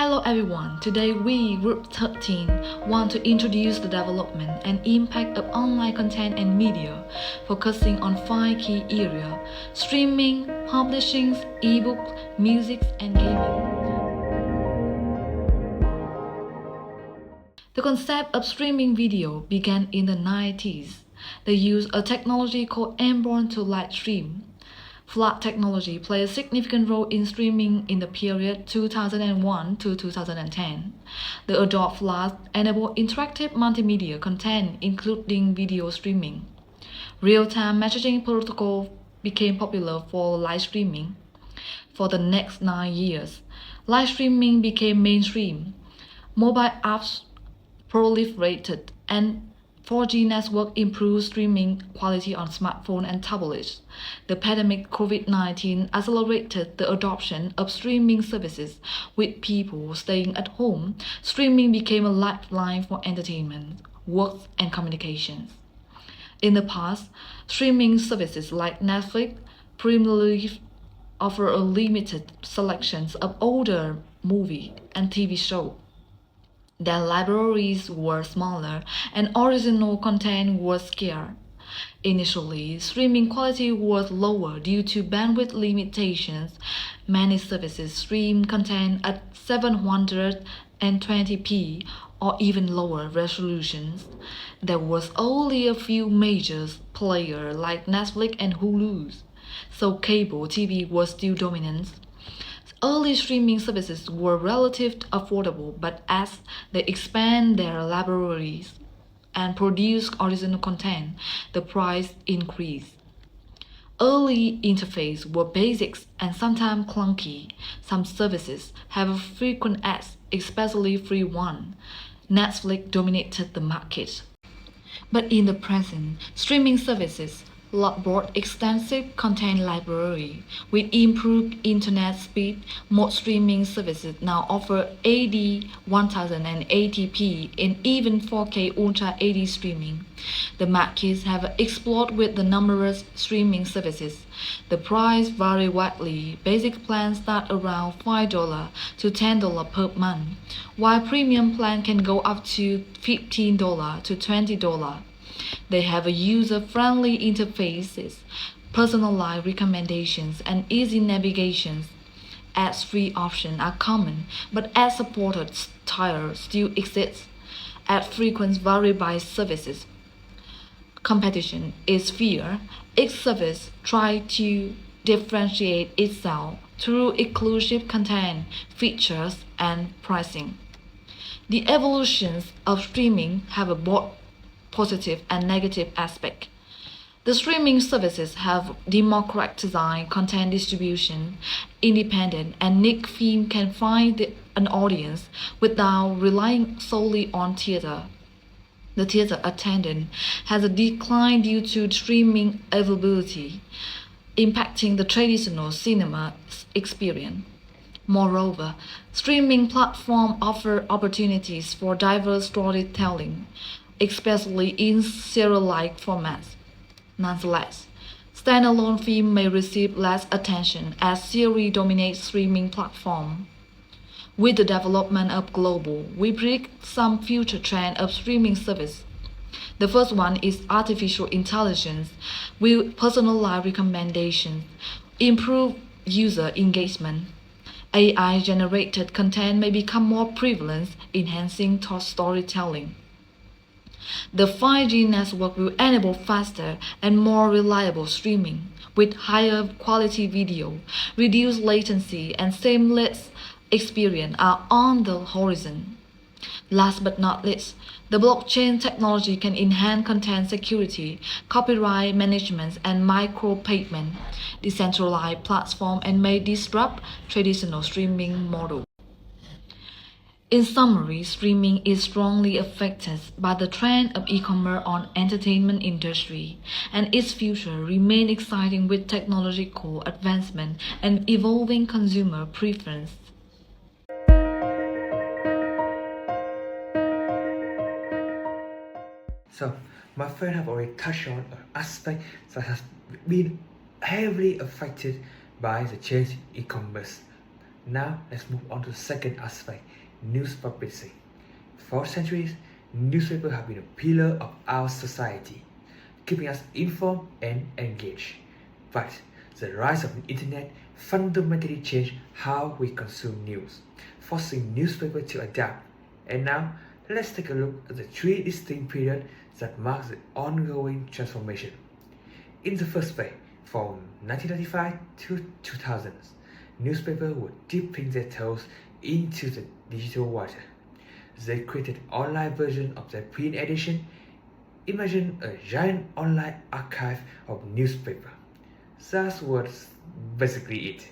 Hello everyone, today we, Group 13, want to introduce the development and impact of online content and media, focusing on 5 key areas: streaming, publishing, ebooks, music, and gaming. The concept of streaming video began in the 90s. They used a technology called Emborn to live stream. Flat technology played a significant role in streaming in the period 2001 to 2010. The Adobe Flash enabled interactive multimedia content, including video streaming. Real-time messaging protocol became popular for live streaming. For the next 9 years, live streaming became mainstream. Mobile apps proliferated and 4G network improved streaming quality on smartphones and tablets. The pandemic COVID-19 accelerated the adoption of streaming services. With people staying at home, streaming became a lifeline for entertainment, work, and communications. In the past, streaming services like Netflix primarily offer a limited selection of older movies and TV shows. Their libraries were smaller and original content was scarce. Initially, streaming quality was lower due to bandwidth limitations. Many services stream content at 720p or even lower resolutions. There was only a few major players like Netflix and Hulu, so cable TV was still dominant. Early streaming services were relatively affordable, but as they expand their libraries and produce original content, the price increased. Early interfaces were basic and sometimes clunky. Some services have frequent ads, especially free ones. Netflix dominated the market. But in the present, streaming services brought extensive content library. With improved internet speed, most streaming services now offer AD 1080p and even 4K Ultra HD streaming. The markets have exploded with the numerous streaming services. The price vary widely. Basic plans start around $5 to $10 per month, while premium plan can go up to $15 to $20. They have a user-friendly interfaces, personalized recommendations, and easy navigation. Ads-free options are common, but ad-supported tiers still exist. Ad frequency vary by services. Competition is fierce. Each service tries to differentiate itself through exclusive content, features, and pricing. The evolutions of streaming have both positive and negative aspect. The streaming services have democratized content distribution. Independent and niche film can find an audience without relying solely on theater. The theater attendance has declined due to streaming availability, impacting the traditional cinema experience. Moreover, streaming platforms offer opportunities for diverse storytelling, especially in serial-like formats. Nonetheless, standalone film may receive less attention as series dominate streaming platforms. With the development of global, we predict some future trend of streaming service. The first one is artificial intelligence will personalize recommendations, improve user engagement. AI-generated content may become more prevalent, enhancing storytelling. The 5G network will enable faster and more reliable streaming, with higher quality video, reduced latency, and seamless experience are on the horizon. Last but not least, the blockchain technology can enhance content security, copyright management, and micropayment, decentralized platform, and may disrupt traditional streaming models. In summary, streaming is strongly affected by the trend of e-commerce on entertainment industry, and its future remains exciting with technological advancement and evolving consumer preference. So, my friend have already touched on an aspect that has been heavily affected by the change in e-commerce. Now let's move on to the second aspect, news publishing. For centuries, newspapers have been a pillar of our society, keeping us informed and engaged. But the rise of the internet fundamentally changed how we consume news, forcing newspapers to adapt. And now, let's take a look at the three distinct periods that mark the ongoing transformation. In the first phase, from 1995 to 2000s, newspapers were dipping their toes into the digital water. They created online versions of their print edition. Imagine a giant online archive of newspaper. That was basically it.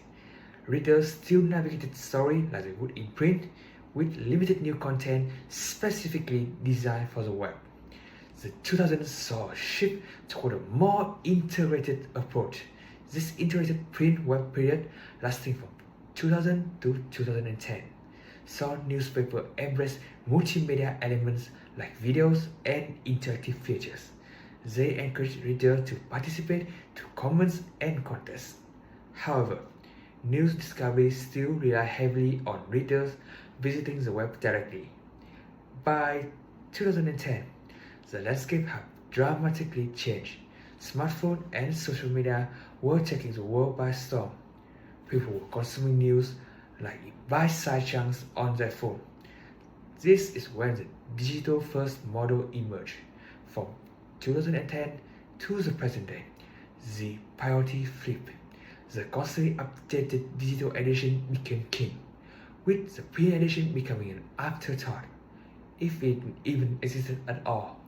Readers still navigated the story like they would in print, with limited new content specifically designed for the web. The 2000s saw a shift toward a more integrated approach. This integrated print-web period, lasting from 2000 to 2010, saw newspapers embrace multimedia elements like videos and interactive features. They encouraged readers to participate through comments and contests. However, news discovery still rely heavily on readers visiting the web directly. By 2010, the landscape had dramatically changed. Smartphones and social media were taking the world by storm. People were consuming news like in bite-sized chunks on their phone. This is when the digital-first model emerged. From 2010 to the present day, the priority flipped. The constantly updated digital edition became king, with the print edition becoming an afterthought, if it even existed at all.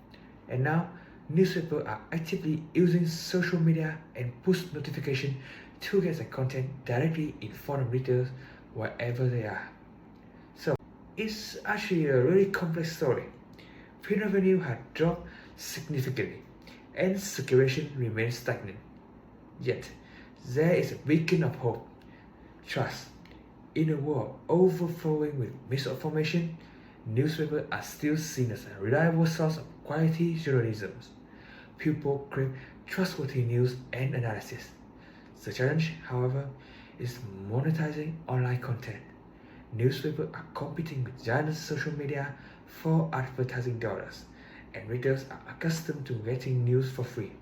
And now, newspapers are actively using social media and push notifications to get the content directly in front of readers wherever they are. So, it's actually a really complex story. Print revenue had dropped significantly, and circulation remains stagnant. Yet, there is a beacon of hope, trust. In a world overflowing with misinformation, newspapers are still seen as a reliable source of quality journalism. People crave trustworthy news and analysis. The challenge, however, is monetizing online content. Newspapers are competing with giant social media for advertising dollars, and readers are accustomed to getting news for free.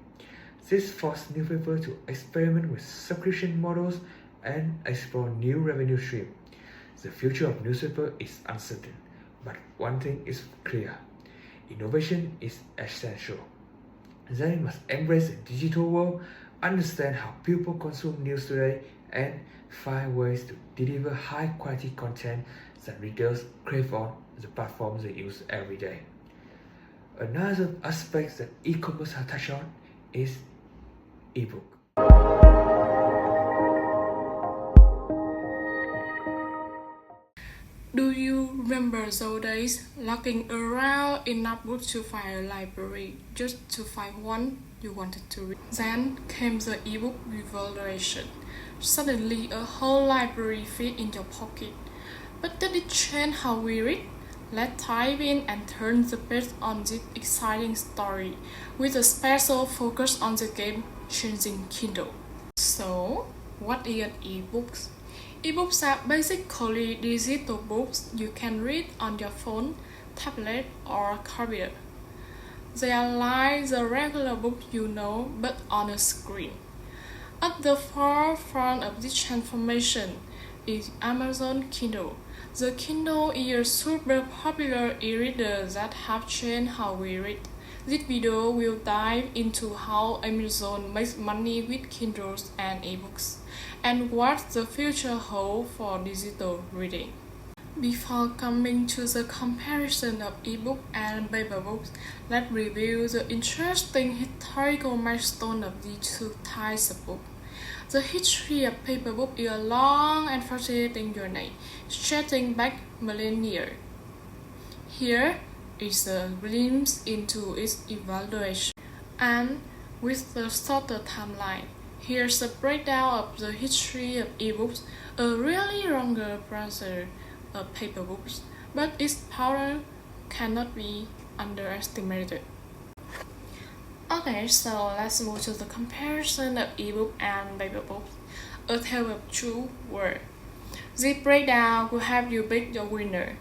This forced newspapers to experiment with subscription models and explore new revenue streams. The future of newspapers is uncertain, but one thing is clear: innovation is essential. They must embrace the digital world, understand how people consume news today, and find ways to deliver high-quality content that readers crave on the platforms they use every day. Another aspect that e-commerce has touched on is ebook. Do you remember those days looking around in a book to find a library just to find one you wanted to read? Then came the ebook revolution. Suddenly a whole library fit in your pocket. But did it change how we read? Let's dive in and turn the page on this exciting story with a special focus on the game-changing Kindle. So, what is an ebook? Ebooks are basically digital books you can read on your phone, tablet, or computer. They are like the regular book you know, but on a screen. At the forefront of this transformation is Amazon Kindle. The Kindle is a super popular e-reader that have changed how we read. This video will dive into how Amazon makes money with Kindles and ebooks, and what the future holds for digital reading. Before coming to the comparison of ebook and paper books, let's review the interesting historical milestone of these two types of books. The history of paper book is a long and fascinating journey, stretching back millennia. Here is a glimpse into its evaluation, and with the shorter timeline, here's a breakdown of the history of ebooks, a really longer browser of paper books, but its power cannot be underestimated. Okay, so let's move to the comparison of ebook and paper books, a tale of two worlds. This breakdown will help you pick your winner.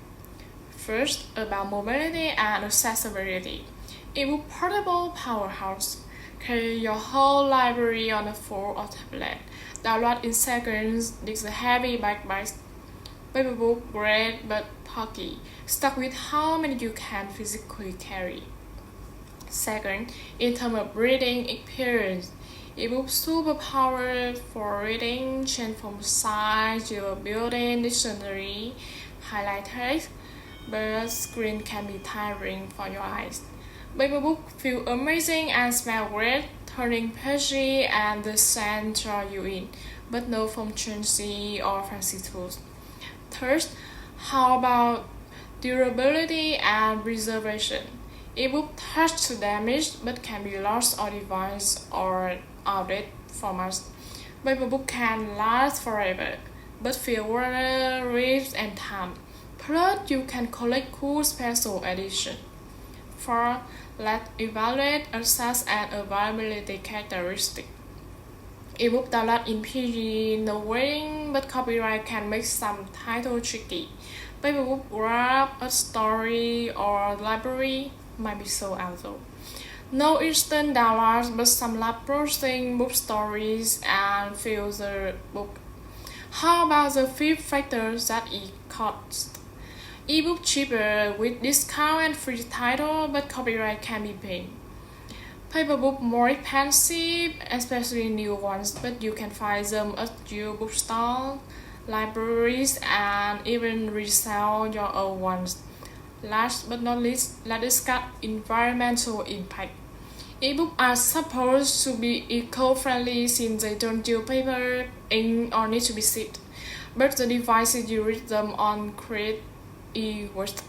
First, about mobility and accessibility. Ebook portable powerhouse. Carry your whole library on a phone or tablet. Download in seconds. This is a heavy backbite. Paperbook great but bulky. Stuck with how many you can physically carry. Second, in terms of reading experience, ebook super powered for reading, change from size to a built-in dictionary, highlight text, but screen can be tiring for your eyes. Paperbook feel amazing and smell great, turning pagey and the scent draw you in, but no functionality or fancy tools. Third, how about durability and preservation? Ebook touch to damage but can be lost or device or outdated formats. Paperbook can last forever but feel water, rips, and time. Plus, you can collect cool special edition. 4. Let's evaluate access and availability characteristics. Ebook download in PG, no waiting, but copyright can make some title tricky. Paperbook grab a story or library might be sold out though. No instant downloads, but some lab processing book stories and fill the book. How about the fifth factor that it costs? Ebook cheaper with discount and free title, but copyright can be paid. Paperbook more expensive, especially new ones, but you can find them at your bookstore, libraries, and even resell your old ones. Last but not least, let's discuss environmental impact. Ebooks are supposed to be eco-friendly since they don't use paper, ink, or need to be shipped, but the devices you read them on create e-waste.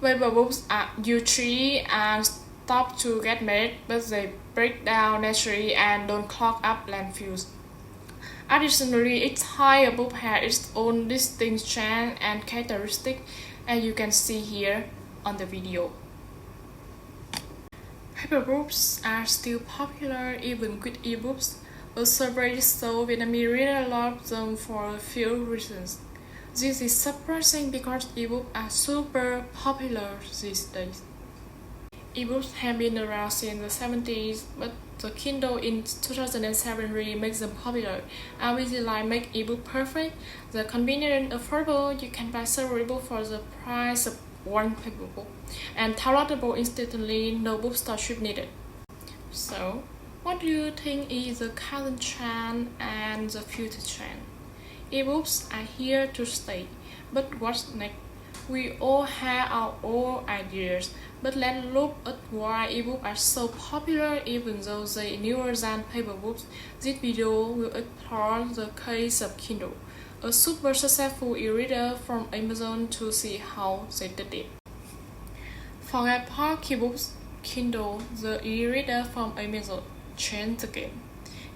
Paperbooks are U3 and stop to get made, but they break down naturally and don't clog up landfills. Additionally, each type of book has its own distinct strength and characteristics, as you can see here on the video. Paperbooks are still popular even with ebooks. A survey showed Vietnamese readers love them for a few reasons. This is surprising because ebooks are super popular these days. Ebooks have been around since the 70s, but the Kindle in 2007 really makes them popular. And with the line make ebook perfect, the convenient and affordable, you can buy several ebooks for the price of one paper book, and downloadable instantly, no bookstore trip needed. So, what do you think is the current trend and the future trend? Ebooks are here to stay, but what's next? We all have our own ideas, but let's look at why ebooks are so popular even though they are newer than paper books. This video will explore the case of Kindle, a super successful e-reader from Amazon, to see how they did it. Forget Pocketbooks, Kindle, the e-reader from Amazon, changed the game.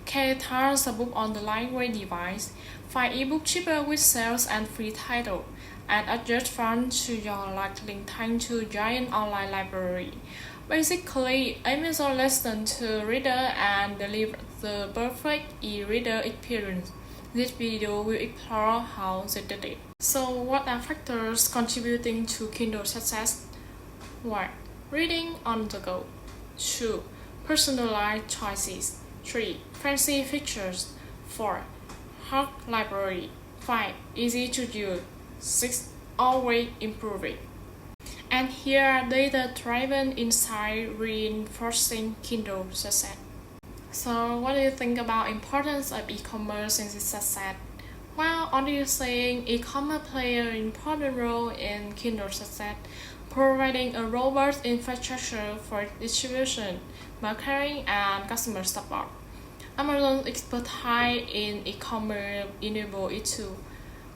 Characters a book on the lightweight device, find ebook cheaper with sales and free title, and adjust font to your liking thanks to giant online library. Basically, Amazon listened to reader and delivered the perfect e-reader experience. This video will explore how they did it. So, what are factors contributing to Kindle success? 1. Reading on the go. 2. Personalized choices. 3. Fancy features. 4. Hard library. 5. Easy to use. 6. Always improving. And here are data-driven insights reinforcing Kindle success. So, what do you think about importance of e-commerce in this success? Well, honestly saying, e-commerce plays an important role in Kindle success, providing a robust infrastructure for distribution, marketing, and customer support. Amazon's expertise in e-commerce enables it to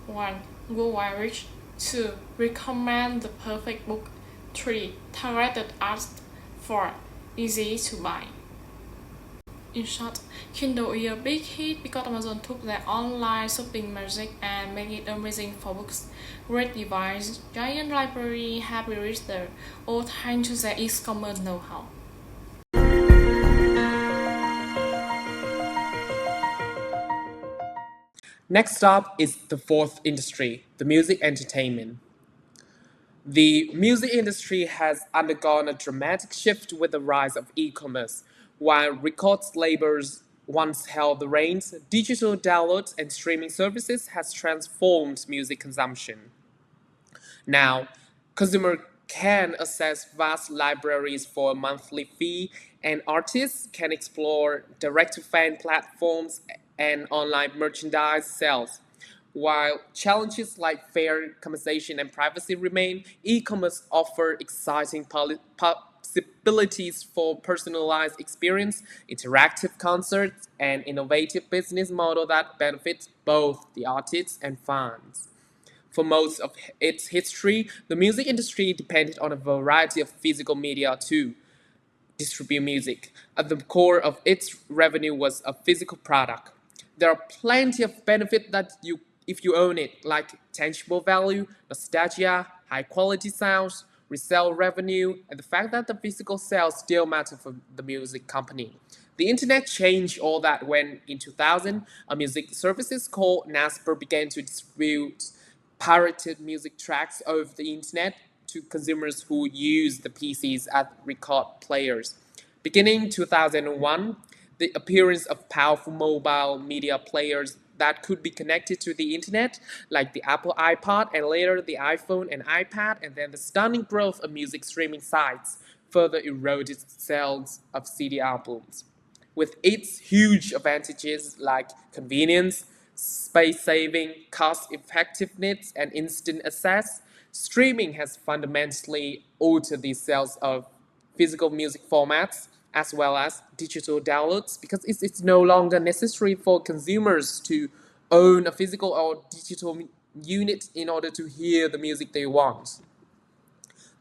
1. Go wide reach. 2. Recommend the perfect book. 3. Targeted ads. 4. Easy to buy. In short, Kindle is a big hit because Amazon took their online shopping magic and made it amazing for books. Great device, giant library, happy reader, all thanks to their e-commerce know-how. Next up is the fourth industry, the music entertainment. The music industry has undergone a dramatic shift with the rise of e-commerce. While records labels once held the reins, digital downloads and streaming services has transformed music consumption. Now, consumer can access vast libraries for a monthly fee, and artists can explore direct-to-fan platforms and online merchandise sales. While challenges like fair compensation and privacy remain, e-commerce offers exciting possibilities for personalized experience, interactive concerts, and innovative business model that benefits both the artists and fans. For most of its history, the music industry depended on a variety of physical media to distribute music. At the core of its revenue was a physical product. There are plenty of benefits that you if you own it, like tangible value, nostalgia, high quality sounds, resale revenue, and the fact that the physical sales still matter for the music company. The internet changed all that when, in 2000, a music services called Nasper began to distribute pirated music tracks over the internet to consumers who use the PCs as record players. Beginning 2001, the appearance of powerful mobile media players that could be connected to the internet, like the Apple iPod and later the iPhone and iPad, and then the stunning growth of music streaming sites further eroded sales of CD albums. With its huge advantages like convenience, space saving, cost effectiveness, and instant access, streaming has fundamentally altered the sales of physical music formats as well as digital downloads because it's no longer necessary for consumers to own a physical or digital unit in order to hear the music they want.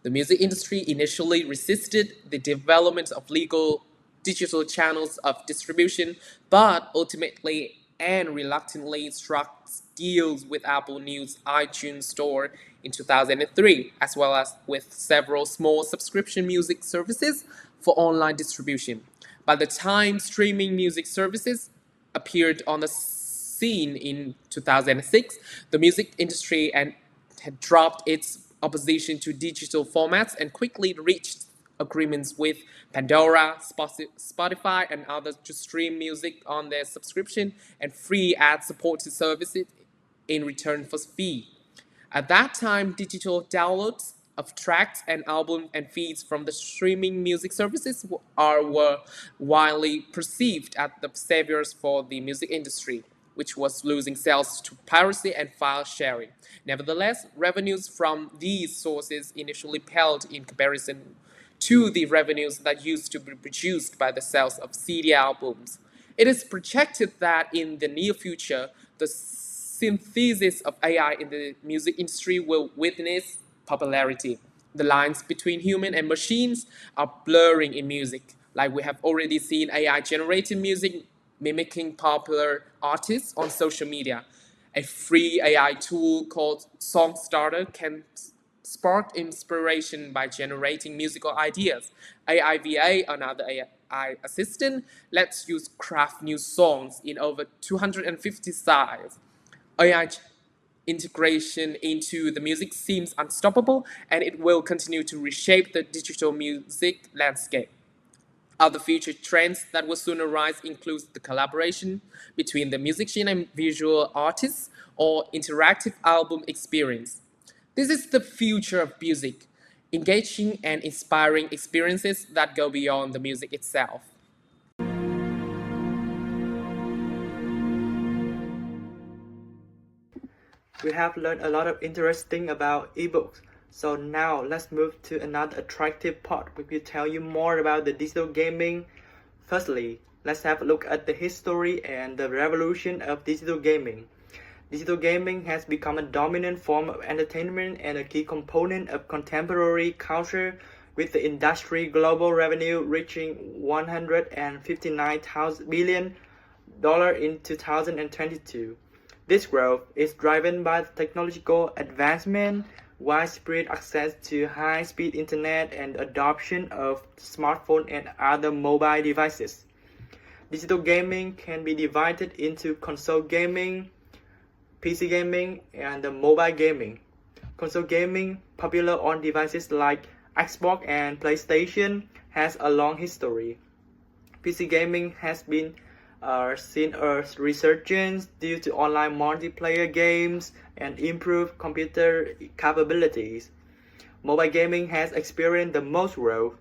The music industry initially resisted the development of legal digital channels of distribution, but ultimately and reluctantly struck deals with Apple News iTunes Store in 2003, as well as with several small subscription music services for online distribution. By the time streaming music services appeared on the scene in 2006, the music industry had dropped its opposition to digital formats and quickly reached agreements with Pandora, Spotify, and others to stream music on their subscription and free ad-supported services in return for fee. At that time, digital downloads of tracks and albums and feeds from the streaming music services were widely perceived as the saviors for the music industry, which was losing sales to piracy and file sharing. Nevertheless, revenues from these sources initially paled in comparison to the revenues that used to be produced by the sales of CD albums. It is projected that in the near future, the synthesis of AI in the music industry will witness popularity. The lines between human and machines are blurring in music, like we have already seen AI generated music mimicking popular artists on social media. A free AI tool called Songstarter can spark inspiration by generating musical ideas. AIVA, another AI assistant, lets you craft new songs in over 250 styles. AI integration into the music seems unstoppable, and it will continue to reshape the digital music landscape. Other future trends that will soon arise include the collaboration between the musician and visual artists or interactive album experience. This is the future of music, engaging and inspiring experiences that go beyond the music itself. We have learned a lot of interesting about ebooks. So now let's move to another attractive part which will tell you more about the digital gaming. Firstly, let's have a look at the history and the revolution of digital gaming. Digital gaming has become a dominant form of entertainment and a key component of contemporary culture, with the industry global revenue reaching $159 billion in 2022. This growth is driven by technological advancement, widespread access to high-speed internet, and adoption of smartphones and other mobile devices. Digital gaming can be divided into console gaming, PC gaming, and the mobile gaming. Console gaming, popular on devices like Xbox and PlayStation, has a long history. PC gaming has been seen a resurgence due to online multiplayer games and improved computer capabilities. Mobile gaming has experienced the most growth,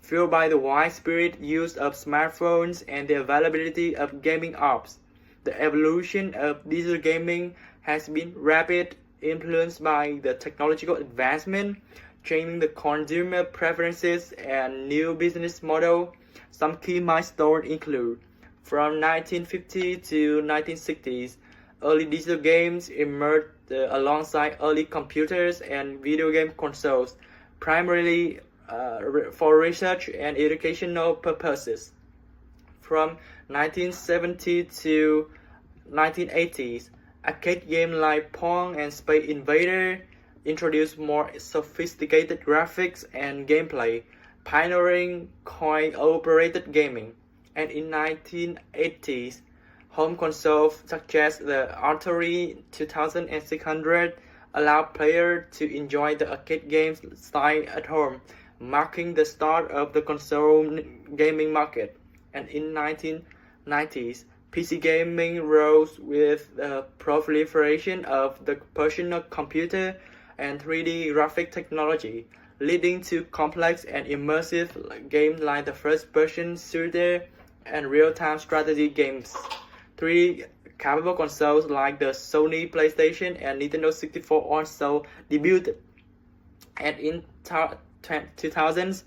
fueled by the widespread use of smartphones and the availability of gaming apps. The evolution of digital gaming has been rapid, influenced by the technological advancement, changing the consumer preferences and new business model. Some key milestones include from 1950 to 1960s, early digital games emerged alongside early computers and video game consoles, primarily for research and educational purposes. From 1970 to 1980s, arcade games like Pong and Space Invader introduced more sophisticated graphics and gameplay, pioneering coin-operated gaming. And in 1980s, home consoles such as the Atari 2600 allowed players to enjoy the arcade games style at home, marking the start of the console gaming market. And in 1990s, PC gaming rose with the proliferation of the personal computer and 3D graphic technology, leading to complex and immersive games like the first-person shooter and real-time strategy games. 3D capable consoles like the Sony PlayStation and Nintendo 64 also debuted. And in 2000s,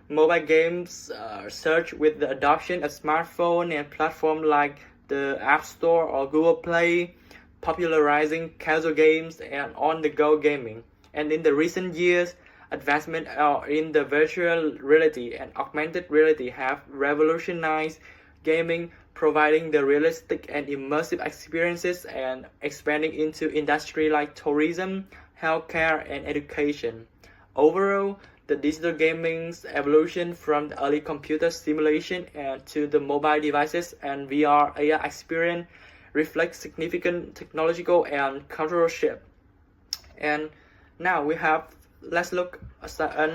mobile games surged with the adoption of smartphone and platforms like the App Store or Google Play, popularizing casual games and on-the-go gaming. And in the recent years, advancements in the virtual reality and augmented reality have revolutionized gaming, providing the realistic and immersive experiences and expanding into industries like tourism, healthcare, and education. Overall, the digital gaming's evolution from the early computer simulation to the mobile devices and VR/AR experience reflects significant technological and cultural shift. And now let's look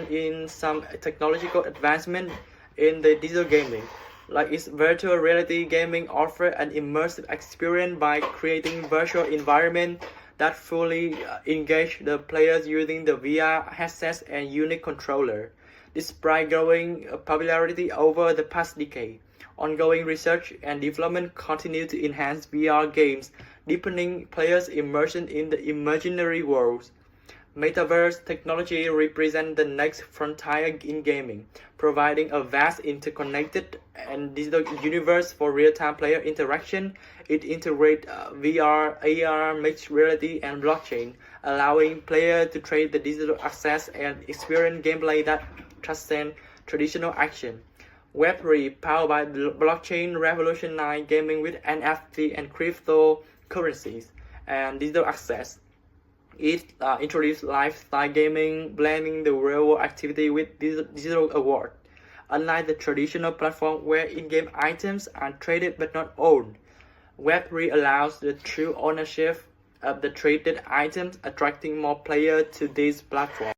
in some technological advancement in the digital gaming. Like its virtual reality gaming offer an immersive experience by creating virtual environment that fully engage the players using the VR headsets and unique controller. Despite growing popularity over the past decade, ongoing research and development continue to enhance VR games, deepening players' immersion in the imaginary worlds. Metaverse technology represents the next frontier in gaming, providing a vast interconnected and digital universe for real-time player interaction. It integrates VR, AR, mixed reality, and blockchain, allowing players to trade the digital access and experience gameplay that transcend traditional action. Web3, powered by blockchain, revolutionized gaming with NFT and cryptocurrencies and digital access. It introduced lifestyle gaming, blending the real-world activity with digital award. Unlike the traditional platform where in-game items are traded but not owned, Web3 allows the true ownership of the traded items, attracting more players to this platform.